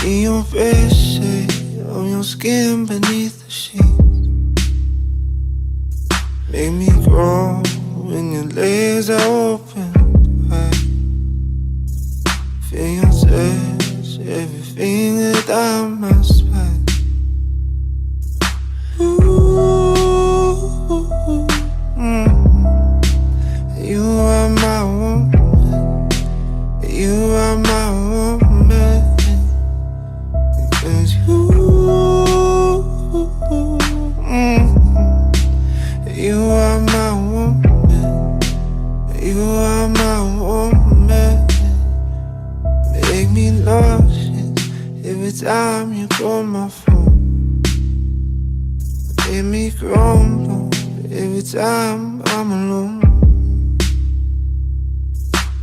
See your face shade on your skin beneath the sheets. Make me grow when your legs are open wide. Feel your touch, every finger down my spine. Ooh, you are my woman. You are my woman. Because you are my woman. You are my woman. Make me nauseous every time you call my phone. Make me crumble every time I'm alone.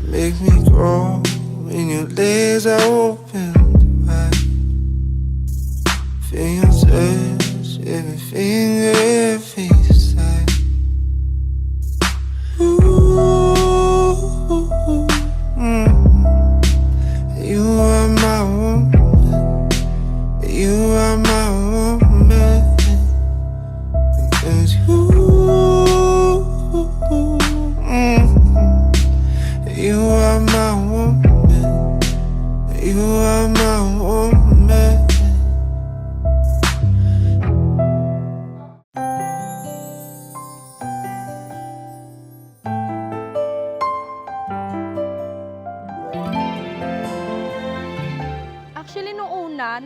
Make me grow when your legs are open wide. Feel your touch, every finger, every side. Ooh, you are my woman. You are my woman. Because you are my woman. You are my woman. Actually, nung una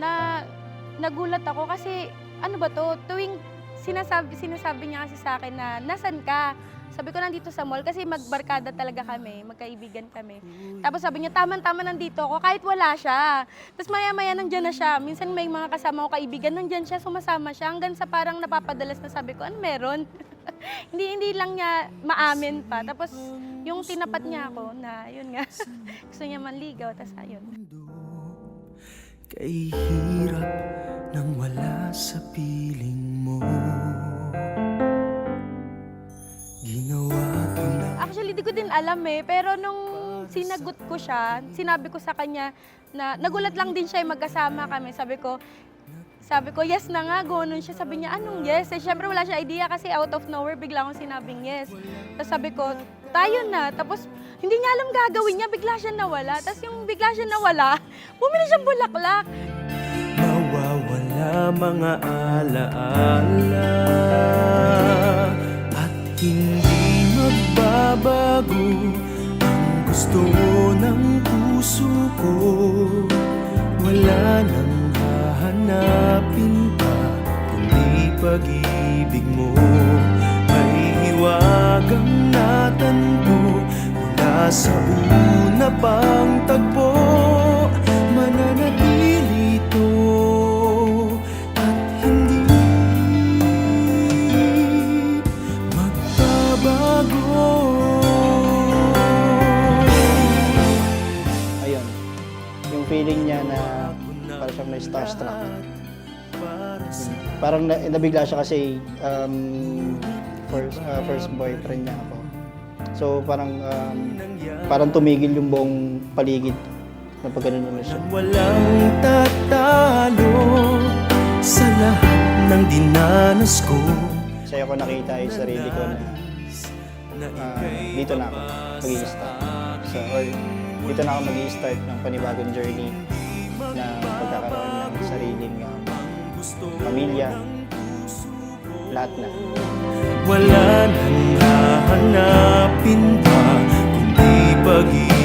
nagulat ako kasi ano ba 'to, tuwing sinasabi niya kasi sa akin na, "Nasaan ka?" Sabi ko, "Nandito sa mall." Kasi magbarkada talaga kami, magkaibigan kami. Tapos sabi niya, "Tama-tama, nandito ako." Kahit wala siya. Tapos maya-maya nandiyan na siya. Minsan may mga kasama ko kaibigan, nandiyan siya, sumasama siya. Hanggang sa parang napapadalas na sabi ko, "Ano meron?" Hindi lang niya maamin pa. Tapos yung tinapat niya ako na yun nga, gusto niya manligaw. Tapos ayun. Kay hirap nang wala sa piling mo. Ginawa ko na. Actually, di ko din alam eh. Pero nung sinagot ko siya, sinabi ko sa kanya na nagulat lang din siya, magkasama kami. Sabi ko, yes na nga, gano'n siya. Sabi niya, anong yes? Eh, syempre wala siya idea kasi out of nowhere, bigla akong sinabing yes. Tapos sabi ko, tayo na. Tapos hindi niya alam gagawin niya, bigla siya nawala. Tapos yung bigla siya nawala, bumili siyang bulaklak. Mawawala mga alaala at hindi magbabago ang gusto ng puso ko. Wala nang hahanapin pa kundi pag-ibig mo. May hiwagang natanto mula sa una pang tagpo. Mananatili ito at hindi magbabago. Ayun, yung feeling niya na parang siyang na-starstruck. Parang nabigla siya kasi first boyfriend niya ako. So parang tumigil yung buong paligid na pag ganun naman siya. Walang tatalo sa lahat ng dinanas ko. Saya ko nakita yung sarili ko na dito na ako mag-i-start. Dito na ako mag-i-start ng panibagong journey na pagkakaroon ng sariling pamilya, lahat na. Wala nang hahanapin pa kundi pag-ibig.